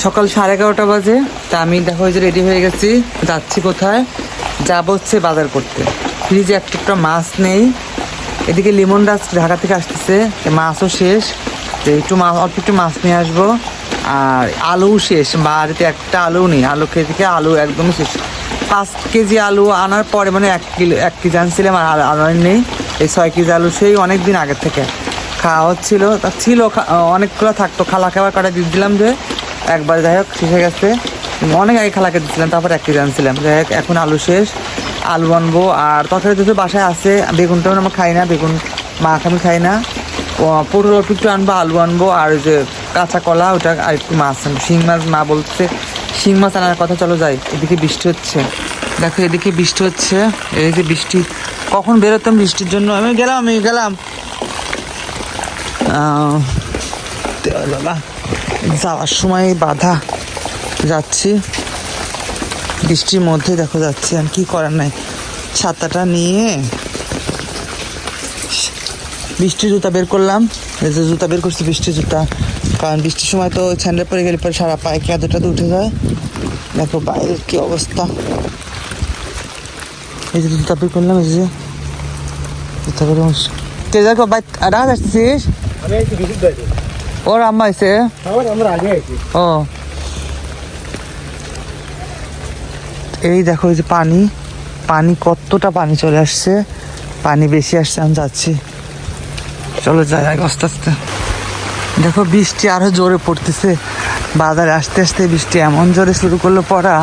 সকাল 11:30 বাজে। তা আমি দেখো যে রেডি হয়ে গেছি, যাচ্ছি কোথায় যাব, হচ্ছে বাজার করতে। ফ্রিজে একটা মাছ নেই, এদিকে লিমন গাছ ঢাকা থেকে আসতেছে, মাছও শেষ, একটু মাছ অল্প একটু মাছ নিয়ে আসবো। আর আলু শেষ, বাড়িতে একটা আলু নেই, আলু খেয়ে থেকে আলু একদমই শেষ। 5 কেজি আলু আনার পরে মানে 1 কেজি আনছিলাম, আর আনার নেই। এই 6 কেজি আলু সেই অনেক দিন আগের থেকে খাওয়া হচ্ছিল, তা ছিল অনেকগুলো থাকতো, খালা খাবার কাটা দিয়ে দিলাম যে একবার, যাই হোক শেষ হয়ে গেছে। অনেক আগে খালাকে দিচ্ছিলাম, তারপর 1 কেজি আনছিলাম। যাই হোক এখন আলু শেষ, আলু আনবো। আর তরকারি তো বাসায় আছে, বেগুনটাও আমরা খাই না, বেগুন মাখ আমি খাই না। পটল অল্প একটু আনবো, আলু আনবো, আর যে কাঁচা কলা ওটা, আর একটু মাছ আনবো। শিং মাছ মা বলছে শিং মাছ আনার কথা, চলো যাই। এদিকে বৃষ্টি হচ্ছে, দেখো এদিকে বৃষ্টি হচ্ছে, এই যে বৃষ্টি, কখন বেরোতাম বৃষ্টির জন্য। আমি গেলাম বাবা, যাওয়ার সময় বাধা, যাচ্ছি বৃষ্টির মধ্যে, দেখো যাচ্ছি, আর কি করার নাই, ছাতাটা নিয়ে। বৃষ্টির জুতা বের করলাম, এই যে জুতা বের করছি বৃষ্টির জুতা, কারণ বৃষ্টির সময় তো স্যান্ডেল পরে গেলে পরে সারা পায়ে কাদুটা উঠে যায়। দেখো বাইরের কি অবস্থা, এই যে জুতা বের করলাম, এই যে জুতা বের কে দেখো বাইক রাজ আসতেছিস, ওর আম্মা আইছে, ও এই দেখো এই যে পানি কতটা পানি চলে আসছে, পানি বেশি আসছে, আমি যাচ্ছি, চলো যাই আস্তে আস্তে। দেখো বৃষ্টি আরো জোরে পড়তেছে, বাজারে আসতে আসতে বৃষ্টি এমন জোরে শুরু করলো পড়া।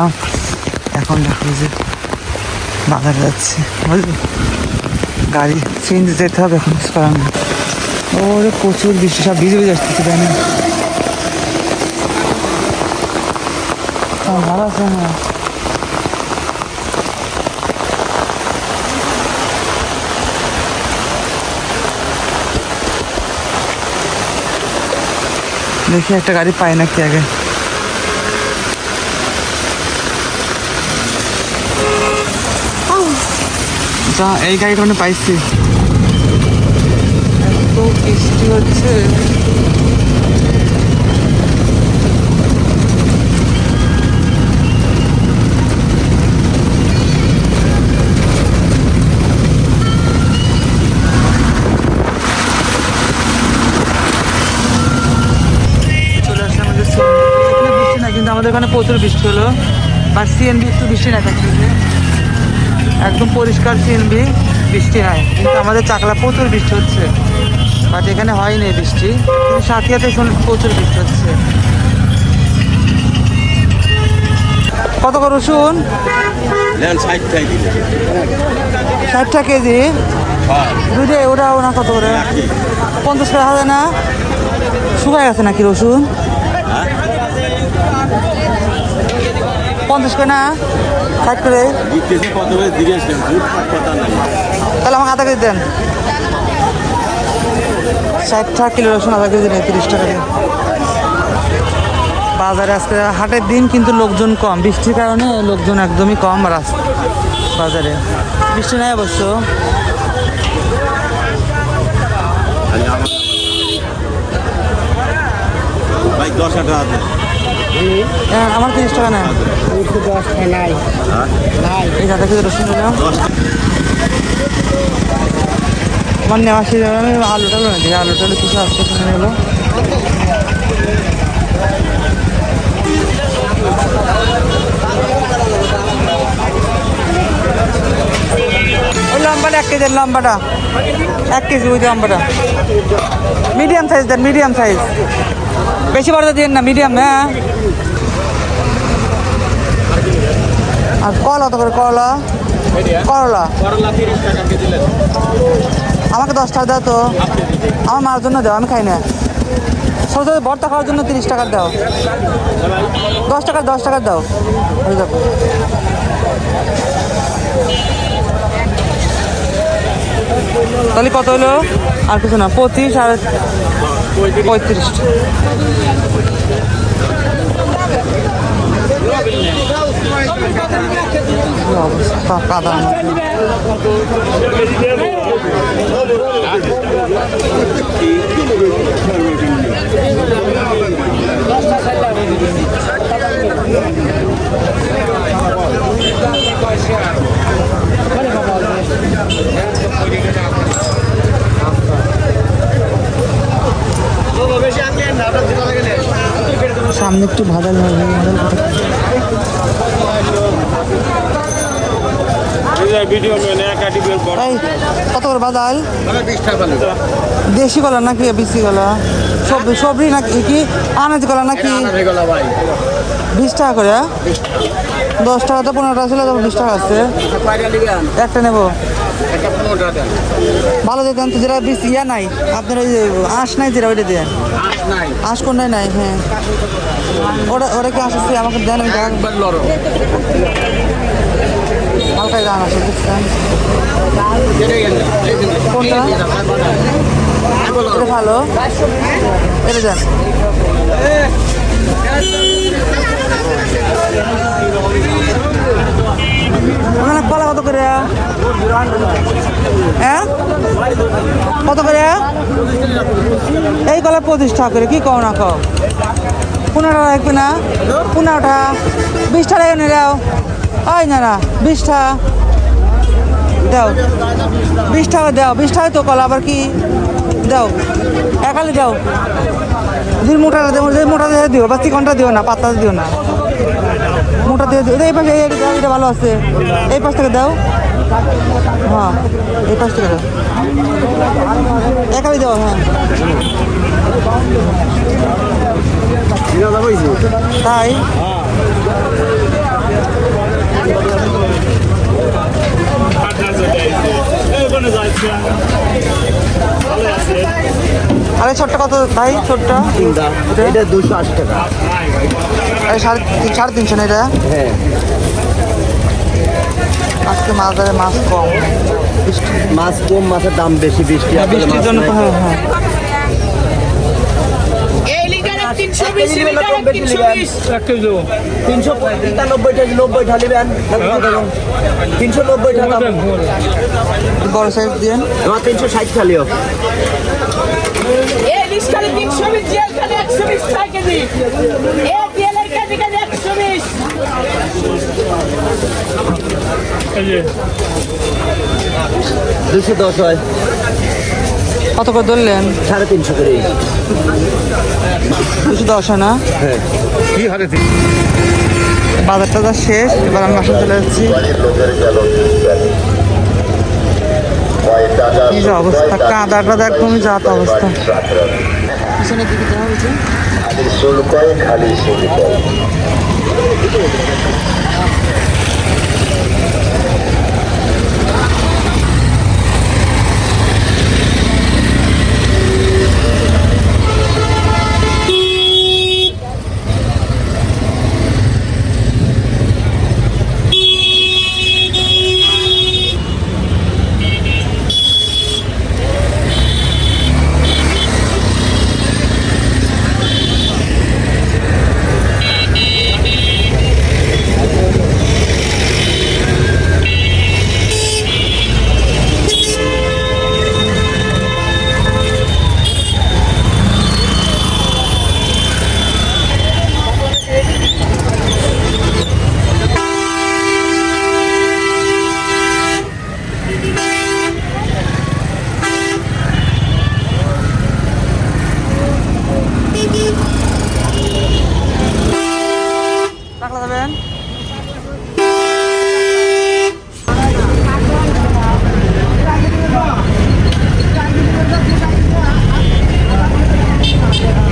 এখন দেখো যে বাজারে যাচ্ছি, বুঝলি, গাড়ি চেঞ্জ যেতে হবে, এখন কিছু করার না। ওরে প্রচুর বৃষ্টি, সব ভিজে ভিজে আসতেছে, তাই না? ভালো আছে না, দেখি একটা গাড়ি পাই নাকি আগে। যা এই গাড়িটা মানে পাইছি, এত বৃষ্টি হচ্ছে। কিন্তু আমাদের এখানে প্রচুর বৃষ্টি হলো, আর সিএনবি একটু বৃষ্টি না থাকছে, একদম পরিষ্কার সিএনবি, বৃষ্টি নাই। কিন্তু আমাদের চাকলা প্রচুর বৃষ্টি হচ্ছে, বাট এখানে হয়নি বৃষ্টি, কিন্তু সাথিয়াতে প্রচুর বৃষ্টি হচ্ছে। কত করে রসুন? 60 কেজি, দুইটাই ওটা না, কত করে? 50 টাকা হবে না? শুকায় গেছে নাকি রসুন? 50 করে না, 60 করে, তাহলে আমাকে আধা কেজি দেন। 60 টাকা কিলো রসুন, আধা কেজি নেই, 30 টাকা দিন। বাজারে আজকে হাটের দিন, কিন্তু লোকজন কম, বৃষ্টির কারণে লোকজন একদমই কম বাজারে। বৃষ্টি নাই অবশ্য। আমার 30 টাকা নেয়, এই আধা কেজি রসুন নিলাম। আমার নেওয়া শেষ, আমি আলুটা দেখি, আলুটা কিছু আসতে শুনে গেলো। ওই লম্বাটা 1 কেজি, লম্বাটা 1 কেজি, ওই লম্বাটা মিডিয়াম সাইজ দেন, মিডিয়াম সাইজ, বেশি বড় দিন না, মিডিয়াম। হ্যাঁ, আর করলা তো করে, করলা আমাকে 10 টাকা দাও তো, আমার মার জন্য দাও, আমি খাই না। ছোট ছোট ভর্তা খাওয়ার জন্য 30 টাকা দাও, 10 টাকা দাও, হয়ে যাবে। তাহলে কত হলো? আর কিছু না, 25 আর 35। অবস্থা কাদা, সামনে একটু ভাদাল হবে কত করে বাদাল? দেশি কলা নাকি বিসি কলা? সবরি নাকি কি আনাজ কলা নাকি? 20 টাকা করে। 10 টাকা তো 15টা ছিল, 20 টাকা আছে। একটা নেবো। ভালো দিতেন তো, যেটা বেশি ইয়া নাই আপনার, ওই যে আঁশ নাই, যেটা ওইটা দেন। আঁশ কোনটাই নাই? হ্যাঁ, ওটা কি আঁশ আছে? আমাকে দেন। আমি হালকাই দাম আছে, বুঝছেন? কোনটা? এটা ভালো, এটা দেন। ওখানে কলা কত করে? হ্যাঁ, কত করে? এই কলা 25 টাকা করে। কি কও না কও? 15 টাকা রাখবে না? 15টা 20 টাকা এনে দাও। ওই না না, 20 টাকা দাও। 20 টাকা দাও। 20 টাকা তো কলা, আবার কি দাও? একালি দাও। যদি মোটাটা দেবো, যদি মোটা দিয়ে দিও, বা চিকনটা দিও না, পাতা দিও না, মোটা দিয়ে দিও। এই পাশে এটা ভালো আছে, এই পাশ থেকে দাও। হ্যাঁ, এই পাশ থেকে দাও। একালি দাও। হ্যাঁ, তাই আরে ছোট্ট কত ভাই? ছোট্ট এটা 280 টাকা। আরে 350 না এটা? হ্যাঁ, আজকে বাজারে মাছ কম, মাছ কম, মাছের দাম বেশি। বৃষ্টির জন্য। হ্যাঁ হ্যাঁ, 390 টাকা। বড় সাইজ দিয়ে 360 খালিও। দুশো 10 হয়। কত করে ধরলেন? 350 করে। 210 হয় না? হ্যাঁ, কি হারে বাজার টাজার শেষ, এবার আমি বাসা চলে যাচ্ছি। কি যে অবস্থা, কাদা টাদা একদমই যাত অবস্থা। পিছনের দিকে দেওয়া হয়েছে। টাকা দেবেন।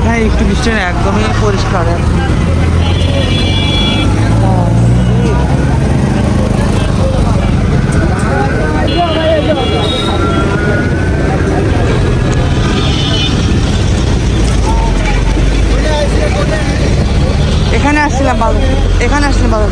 হ্যাঁ, একটু বৃষ্টি নেই, একদমই পরিষ্কার এখন। এখানে আসছিলাম বাজার, এখানে আসছিলাম বাজার।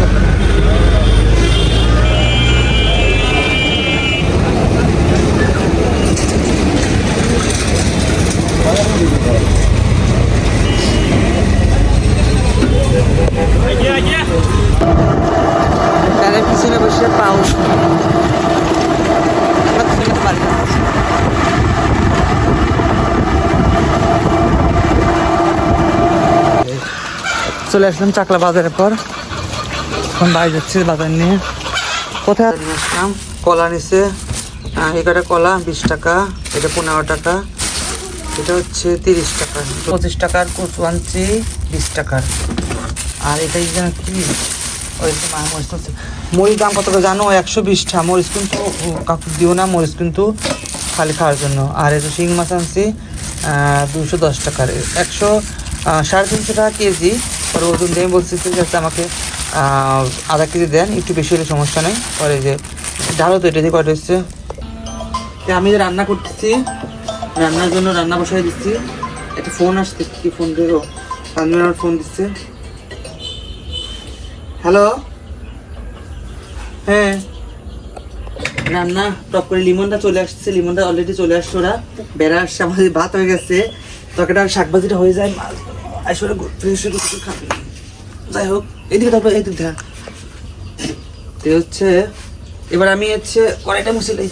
তাদের পিছনে বসে পাও চলে আসলাম চাকলা বাজারের পর। এখন বাড়ি যাচ্ছি বাজার নিয়ে। কোথায় নিয়ে আসলাম? কলা নিচে এখানে কলা 20 টাকা, এটা 15 টাকা, এটা হচ্ছে 30 টাকা। 25 টাকার কচু আনছি 20 টাকার। আর এটাই যেন কি ওই মরিচ দাম কত করে জানো? 120 টাকা। মরিচ কিন্তু কাকু দিও না, মরিচ কিন্তু খালি খাওয়ার জন্য। আর এই যে শিং মাছ আনছি 210 টাকার, 350 টাকা কেজি। পরে ওজন দিয়ে আমি বলছি ঠিক আছে আমাকে আধা কেজি দেন, একটু বেশি হলে সমস্যা নেই। পরে যে ডালও তো এটা দিয়ে কয়টা হচ্ছে। আমি যে রান্না করতেছি, রান্নার জন্য রান্না বসাই দিচ্ছি। একটা ফোন আসছে, কি ফোন দেবো? তানভীর আমার ফোন দিচ্ছে। হ্যালো, হ্যাঁ রান্না টপ করে লিমনটা চলে আসছে, লিমনটা অলরেডি চলে আসছে, ওরা বেড়া আসছে, আমাদের ভাত হয়ে গেছে, তরকারিটা শাকভাজিটা হয়ে যায়, আসলে ফ্রেশ হয়ে কিছু খাবে। যাই হোক এদিকে তারপর এদিকে দেখা হচ্ছে। এবার আমি হচ্ছে কড়াইটা মুছে লাই,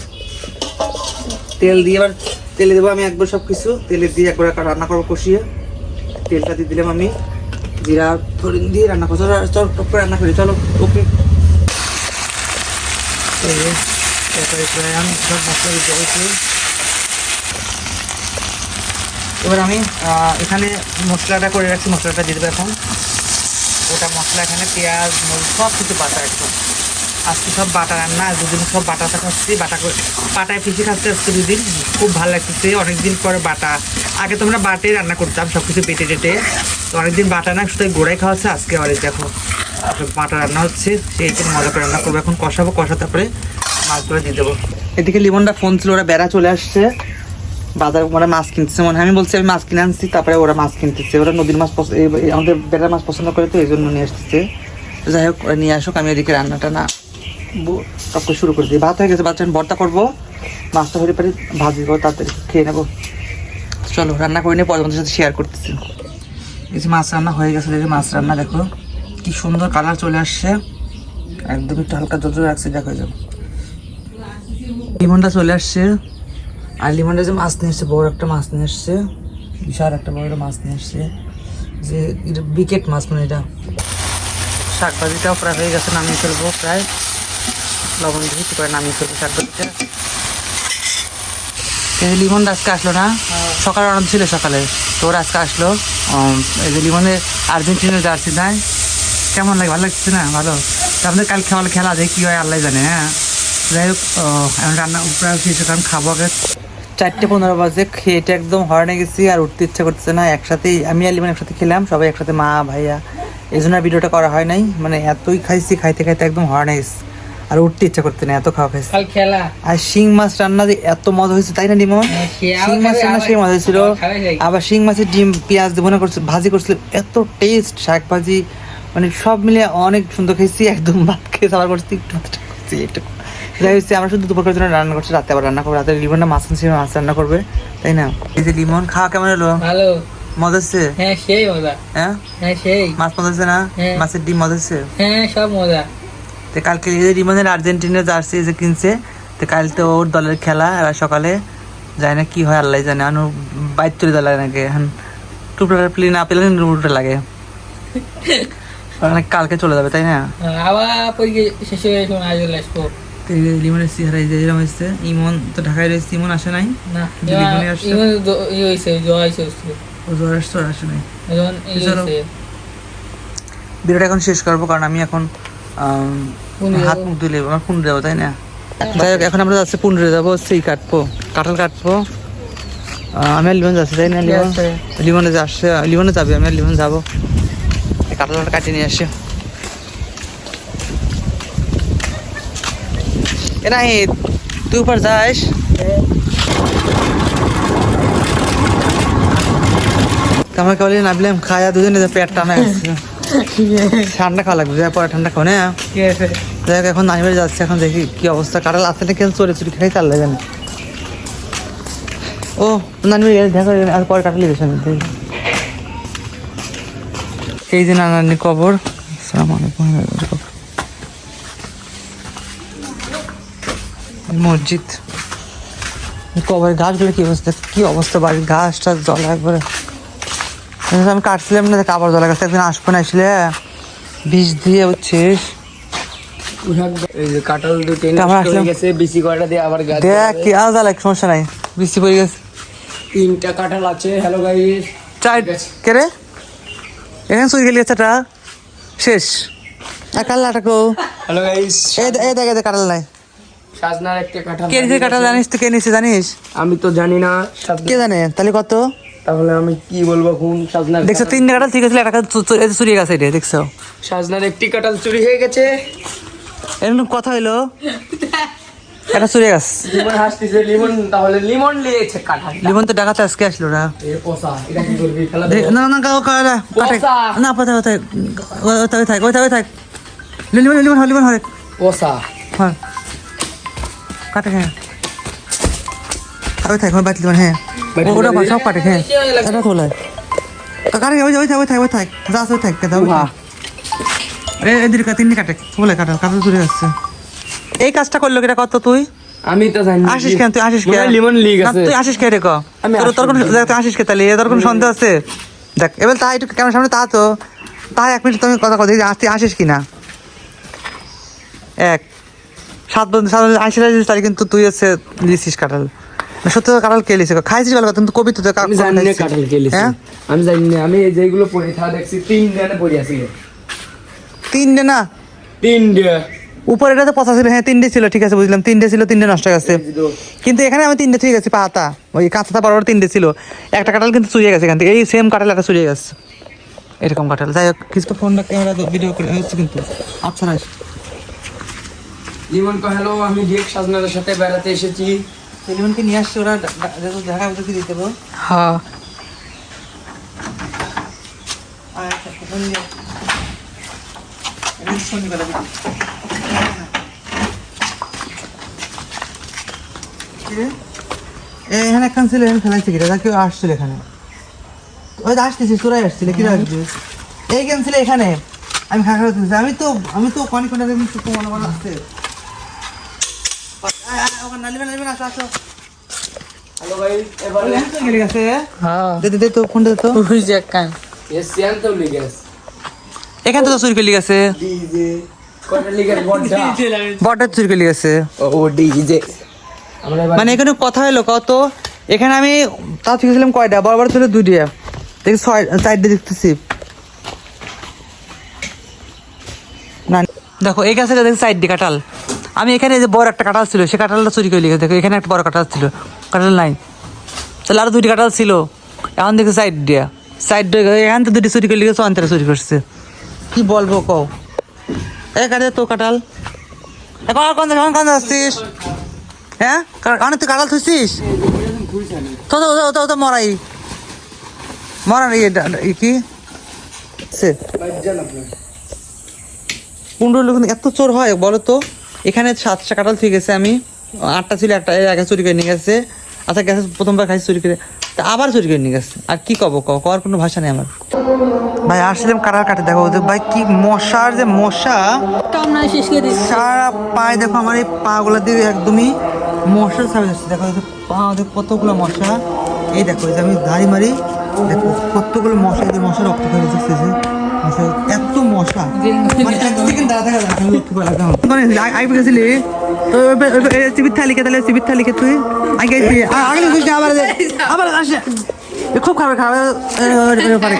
তেল দিয়ে এবার তেলে দেবো আমি একবার সব কিছু, তেলে দিয়ে একবার রান্না করবো কষিয়ে। তেলটা দিয়ে দিলাম আমি, জিরা ফোড়ন দিয়ে রান্না করবো। চল টপ করে রান্না করি, চলো। ওকে, আমি সব মশলা দিতে হয়েছি। এবার আমি এখানে মশলাটা করে রাখছি, মশলাটা দিয়ে দেবো এখন। ওটা মশলা এখানে পেঁয়াজ মরিচ সব কিছু বাটা, একদম আজকে সব বাটা রান্না। দুদিন সব বাটাটা খাচ্ছি, বাটায় পিছিয়ে খাচ্ছি আজকে দুদিন, খুব ভালো লাগতেছে। অনেকদিন পরে বাটা, আগে তোমরা বাটে রান্না করতাম সব কিছু বেটে টেটে, তো অনেকদিন বাটা না শুধু গোড়ায় খাওয়াচ্ছে। আজকে অনেক দেখো বাটা রান্না হচ্ছে, সেই মজা করে রান্না করবো। এখন কষাবো, কষা তারপরে মাছগুলো দিয়ে দেবো। এদিকে লিমনটা ফোন ছিল, ওরা বেড়া চলে আসছে, বাজার ওরা মাছ কিনতেছে মনে হয়। আমি বলছি আমি মাছ কিনে আনছি, তারপরে ওরা মাছ কিনতেছে। ওরা নদীর মাছ আমাদের বেড়ার মাছ পছন্দ করে, তো এই জন্য নিয়ে আসতেছে। যাই হোক ওরা নিয়ে আসুক, আমি এদিকে রান্নাটা না টপ করে শুরু করে দিই। ভাত হয়ে গেছে, ভাতটা আমি ভর্তা করবো, মাছটা হতে পারি ভাজি করবো, তাড়াতাড়ি খেয়ে নেবো। চলো রান্না করে নিয়ে পরে তোমাদের সাথে শেয়ার করতেছি। এই যে মাছ রান্না হয়ে গেছে, দেখে মাছ রান্না দেখো কি সুন্দর কালার চলে আসছে, একদম একটু হালকা জল জল রাখছে, দেখো যাবো। লিমনটা চলে আসছে, আর লিমনটা যে মাছ নিয়ে এসছে, বড় একটা মাছ নিয়ে এসছে, বিশাল একটা বড় মাছ নিয়ে এসছে, যে এটা বিকেট মাছ, মানে এটা। শাকভাজিটাও প্রায় হয়ে গেছে, নামিয়ে ফেলবো, প্রায় লবণ দিয়ে একটু করে নামিয়ে ফেলবো শাকভাজিটা। লিমনটা আজকে আসলো না, সকালে রান্না ছিল সকালে, তো ওরা আজকে আসলো। এই যে লিমনের আর্জেন্টিনার জার্সি নাই, কেমন লাগে? ভালো লাগছে না? ভালো। আমাদের কাল খেলা যায় কী হয় আল্লাহ জানে। হ্যাঁ যাই হোক এখন রান্না প্রায় শেষ, কারণ খাবো আগে। 4:15 বাজে, খেয়েটা একদম হরণে গেছি, আর উঠতে ইচ্ছা করতেছে না। একসাথেই আমি আর লিমন একসাথে খেলাম, সবাই একসাথে, মা ভাইয়া, এই জন্য আর ভিডিওটা করা হয় নাই। মানে এতই খাইছি, খাইতে খাইতে একদম হরণে গেছি, আর উঠতে ইচ্ছা করতে না, এত খাওয়া খাইছি। আর শিং মাছ রান্না যে এত মজা হয়েছে, তাই না লিমন? শিং মাছ রান্না সেই মজা হয়েছিল। আবার শিং মাছের ডিম পেঁয়াজ দিয়ে মনে করছে ভাজি করছিল, এত টেস্ট, শাক ভাজি, মানে সব মিলে অনেক সুন্দর খেয়েছি। একদম ভাত খেয়ে সাবার করছি, একটু যাই হচ্ছে। আমরা শুধু দুপুর করে জন্য রান্না করছি, রাতে আবার রান্না করবো। রাতে লিমনটা মাছ আনছি, মাছ রান্না করবে, তাই না? এই যে লিমন খাওয়া কেমন হলো? ভালো, মজা হচ্ছে? হ্যাঁ সেই মজা, হ্যাঁ সেই মাছ মজা হচ্ছে না? মাছের ডিম মজা হচ্ছে? হ্যাঁ সব মজা। তো কালকে লিমনের আর্জেন্টিনার জার্সি যে কিনছে, তো কাল তো ওর দলের খেলা, এবার সকালে যায় না কি হয় আল্লাহ জানে। আনু বাইর চলে যাওয়া লাগে এখন, টুকরা প্লে না পেলে উল্টো লাগে, কালকে চলে যাবে, তাই না? আবার পরীক্ষা শেষে চলে আসবো। লিমনের চেহারা এরকম হচ্ছে। ইমন তো ঢাকায় রয়েছে, ইমন আসে নাই না, লিমনে আসছে, জ্বর আসছে, ও জ্বর আসছে, ওর আসে নাই। চলো ভিডিওটা এখন শেষ করবো, কারণ আমি এখন হাত মুখ ধুলে আমার পুন্ডে যাবো, তাই না? যাই হোক এখন আমরা যাচ্ছি পুন্ডে যাবো, সেই কাটবো, কাঁঠাল কাটবো। আমি আর লিমন যাচ্ছি, তাই না? লিমনে আসছে, লিমনে যাবে, আমি আর লিমন যাবো, কাঁঠালটা কাটিয়ে নিয়ে আসে। এ না তুই উপর যাস, আমার কেবল নামলাম, খায়া দুজনে পেট টানা গেছে, ঠান্ডা খাওয়া লাগবে, পরে ঠান্ডা খাও না। যাই হোক এখন নানি বাড়ি যাচ্ছে, এখন দেখি কি অবস্থা। কাঁঠাল আসতে না, কেন চোরে চুরি খাই চাল লাগে না। ও নানি বাড়ি দেখা, আর পরে কাঁঠালি গেছে। এই যে নানানি কবর, আসসালামু আলাইকুম, মসজিদ, কবরের গাছগুলো কি অবস্থা, বাড়ির গাছ টাছ জল একবারে। আমি কাটছিলাম না, কাপড় জলা গাছ, একদিন আসবো না, আসলে বিষ দিয়ে হচ্ছিস। কাঁঠাল দুটো গেছে, বিসি কয়টা দিয়ে আবার গাছ দেখ কি আলাদা লাগে, সমস্যা নাই, বৃষ্টি পড়ে গেছে। 3টা কাঁঠাল আছে। হ্যালো গাইস, চার কে রে? এখানে চুরি গেলি চাটা শেষ আর কাল্লাটাকেও হ্যালো গাইস এই দেখ কাটাল নাই সাজনার একটা কাঁঠাল কে নিচে কাটাল জানিস তো কে নিচে জানিস আমি তো জানি না কে জানে তাহলে কত তাহলে আমি কি বলবো কোন সাজনার দেখছো 3 কাটাল ঠিক আছে টাকা চুরি গেছে এটা দেখছো সাজনার একটি কাঁঠাল চুরি হয়ে গেছে এরকম কথা হইলো এটা চুরি গেছে লিমন হাসতেছে লিমন তাহলে লিমন নিয়েছে কাঁঠাল লিমন তো ডাকাতে আজকে আসলো না এ পোষা এটা কি করবি খেলা না না কাও কাটা কাটে বসা। না পাতা ওই থাক লিমন হরে পোষা হ্যাঁ কাটে হ্যাঁ ওই থাক বাইট লিমন হ্যাঁ ওটা সব কাটে হ্যাঁ এটা তোলে কাটে ওই থাক যা ওই থাক দাও এদিকে তিনটি কাটে বলে কাটা চুরি যাচ্ছে এই কাজটা করলো কিটা কত তুই আমি তো জানি আসিস কেন তুই আসিস মনে কেন হয় লিমন লিগ না, আছে তুই আসিস কে রে ক আমি তোর কোন দেখ তুই আসিস কে তাহলে তোর কোন সন্দেহ আছে দেখ এবার তাই একটু ক্যামেরার সামনে তাই 1 মিনিট তুমি কথা দেখি তুই আসিস কিনা 7 বন্ধু আসিস তাহলে কিন্তু তুই হচ্ছে দিছিস কাঁঠাল সত্যি কাঁঠাল কে লিছিস খাইছিস ভালো কথা কিন্তু কবি তো আমি জানি না কাঁঠাল কে লিছে আমি জানি না আমি যেগুলো পড়ে থা দেখছি 3 দিনে পড়ে আছে 3 না 3 ডে উপরে এটা তো 85 ছিল হ্যাঁ 3 ছিল ঠিক আছে বুঝলাম 3 ছিল 3 নষ্ট হয়ে গেছে কিন্তু এখানে আমি 3 ঠিক আছে পাতা ওই কাঁচাটা বড় 3 ছিল একটা কাঁঠাল কিন্তু চুরিয়ে গেছে এখান থেকে এই সেম কাঁঠাল একটা চুরিয়ে গেছে এরকম কাঁঠাল যাই হোক কিছু তো ফোনটা ক্যামেরা ভিডিও করে হচ্ছে কিন্তু আচ্ছা না লিমন কো হ্যালো আমি ডিএক সাজনার সাথে বেড়াতে এসেছি সেলিমনকে নিয়ে আসছে ওরা দেখা বুঝতে দিতে দেবো হ্যাঁ এখানে একখান ছিল এখানে ফেলাইছে কি দাদা কেউ আসছিল এখানে ওই আসতেছি তোরাই আসছিল কি আসবে এই গেম ছিল এখানে আমি খাখা তুলছি আমি তো অনেক ঘন্টা দেখুন তো মনে মনে আসছে ওখানে নালিবেন আসো আসো হ্যালো গাইস এবারে গেলে গেছে হ্যাঁ দে তো ফোন দে তো ওই যে কান এস সিয়ান তো লিগেস এখান তো চুরি করে গেছে ডিজে কোন লিগেস বড়টা বড়টা চুরি করে গেছে ও ডিজে আমরা মানে এখানে কথা হলো কত এখানে আমি তাও শিখেছিলাম কয়টা বড় বড় ছিল 2টা দেখি 4টে দেখতেছি না দেখো এই গাছে দেখছি 4টে কাঁঠাল আমি এখানে যে বড় একটা কাঁঠাল ছিল সে কাঁঠালটা চুরি করে লিখে দেখো এখানে একটা বড় কাঁঠাল ছিল কাঁঠাল নাই তাহলে আরো 2টি কাঁঠাল ছিল এখন দেখি 4টে এখান তো 2টি চুরি করে লিখেছে অন্তরে চুরি করছে কি বলবো কও এই কাঁঠাল তো কাঁঠাল এখন কোন আসছিস হ্যাঁ কারণ তুই কাঁঠাল থুইছিস তো মরাই কি সে 15 লোক এত চোর হয় বলো তো এখানে 7টা কাঁঠাল থুই গেছে আমি 8টা ছিল একটা আগে চুরি করে নিয়ে গেছে আচ্ছা গেছে প্রথমবার খাইছি চুরি করে তা আবার চুরি করে নিয়ে গেছে আর কি কওয়ার কোনো ভাষা নেই আমার ভাই আসলাম কাঁঠাল কাটে দেখো ভাই কি মশার যে মশা কামনা শেষ করে দিছি সারা পায়ে দেখো আমার এই পাগুলো দিয়ে একদমই মশা ছাড়া যাচ্ছে দেখো পা দেখো কতগুলো মশা এই দেখো এই যে আমি ধাড়ি মারি দেখো কতগুলো মশা এই মশা রক্ত করে যাচ্ছে মশা এত মশা মানে 1 সেকেন্ড দাঁড়া থাকা আমি লক্ষ্য করে রাখলাম আগে গেছিলি তো চিবির থালিকে তাহলে চিবির থালিকে তুই আগে আগে বুঝলি আবার আসে খুব খাবার পারে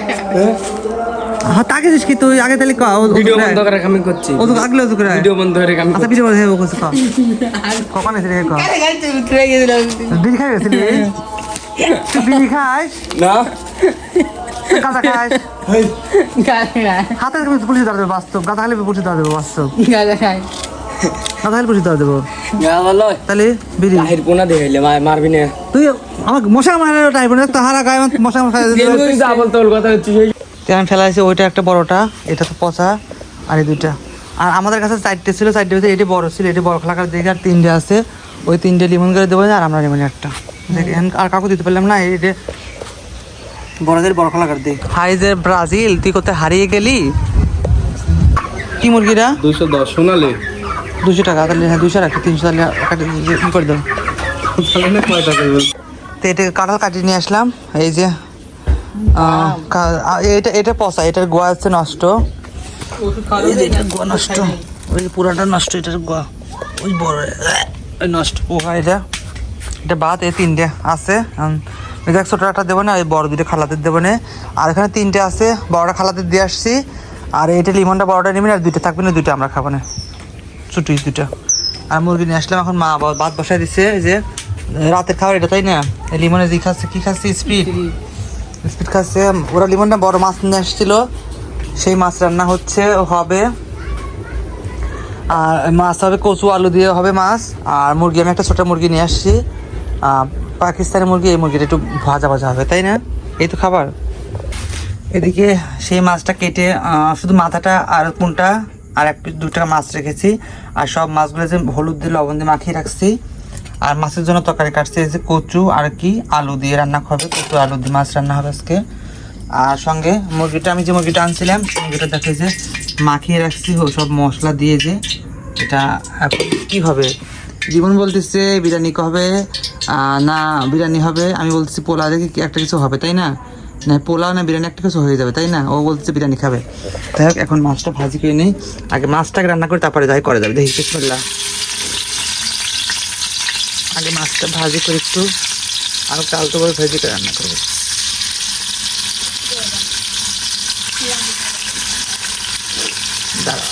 হ্যাঁ তাকে কি তুই আগে তাহলে ভিডিও বন্ধ করে আমি করছি ও তো আগলে তো করে ভিডিও বন্ধ করে আমি আচ্ছা ভিডিও বন্ধ করছিস কখন এসে রে বিড়ি খাই গেছিলি তুই বিড়ি খাস না গাঁজা খাস হাতে পুলিশ ধরা দেবো বাস্তব গাঁজা খালে পুলিশ ধরা দেবো বাস্তব গাঁজা খালে পুলিশ ধরা দেবো তাহলে বিড়ি লাহির পোনা দেখাইলে মারবি না তুই আমার মশা মারার টাইপ না তো হারা গায়ে মশা যা বলতে ওর কথা হচ্ছে আমি ফেলা হয়েছে ওইটা একটা বড়টা এটা তো পচা আর এই 2টা আর আমাদের কাছে 4টে ছিল 4টে ভিতরে এটি বড় ছিল এটি বড় খালাকার দেখে আর 3টে আছে ওই 3টে লিমন করে দেবো আর আমরা লিমন একটা দেখেন আর কাকু দিতে পারলাম না এই বড়দের বড় খালাকার দিই হাইজের ব্রাজিল তুই কোথায় হারিয়ে গেলি কি মুরগিরা 210 সোনালে 200 টাকা তাহলে হ্যাঁ 200 রাখি 300 তাহলে ই করে দেবো তাহলে কয় টাকা বল তো এটা কাঁঠাল কাটিয়ে নিয়ে আসলাম এই যে এটা পচা এটার গোয়া হচ্ছে নষ্ট গোয়া নষ্ট ওই পুরাটা নষ্ট এটার গোয়া ওই বড় ওই নষ্ট পোকা এটা বাদ এই 3টে আছে এই দেখ ছোটটা দেবো না, ওই বড় দুটো খালাতে দেবো না। আর এখানে 3টে আছে, বড়টা খালাতে দিয়ে আসছি। আর এটা লিমনটা বড়টা নেবেন, আর 2টা থাকবে না, 2টা আমরা খাবো না, ছুটি 2টা। আর মুরগি নিয়ে আসলাম, এখন মা ভাত বসায় দিচ্ছে। এই যে রাতের খাবার এটা, তাই না? লিমনে যে খাচ্ছে, কি খাচ্ছে? স্পিড খাচ্ছে ওরা। লিমনটা বড় মাছ নিয়ে আসছিল, সেই মাছ রান্না হচ্ছে, হবে। আর মাছ হবে কচু আলু দিয়ে হবে মাছ। আর মুরগি আমি একটা ছোট মুরগি নিয়ে আসছি, পাকিস্তানি মুরগি। এই মুরগিটা একটু ভাজা হবে, তাই না? এই তো খাবার। এদিকে সেই মাছটা কেটে শুধু মাথাটা আর কোনটা আর 2টা মাছ রেখেছি। আর সব মাছগুলো যে হলুদ দিয়ে লবণ দিয়ে মাখিয়ে রাখছি। আর মাছের জন্য তরকারি কাটছি, এই যে কচু আর কি আলু দিয়ে রান্না হবে, কচু আলু দিয়ে মাছ রান্না হবে আজকে। আর সঙ্গে মুরগিটা, আমি যে মুরগিটা আনছিলাম মুরগিটা দেখে যে মাখিয়ে রাখছি সব মশলা দিয়ে। যে এটা এখন কী হবে? জীবন বলতেছে বিরিয়ানি হবে না বিরিয়ানি হবে, আমি বলতেছি পোলাও দেখে কি একটা কিছু হবে, তাই না? না পোলাও না বিরিয়ানি একটা কিছু হয়ে যাবে, তাই না? ও বলতেছে বিরিয়ানি খাবে। যাই হোক, এখন মাছটা ভাজি করে নিই, আগে মাছটাকে রান্না করে তারপরে যাই করা যাবে। দেখি বিসমিল্লাহ। আগে মাছটা ভাজি করে একটু আর একটু আলতো করে ভাজি করে রান্না করবো। দাঁড়াও।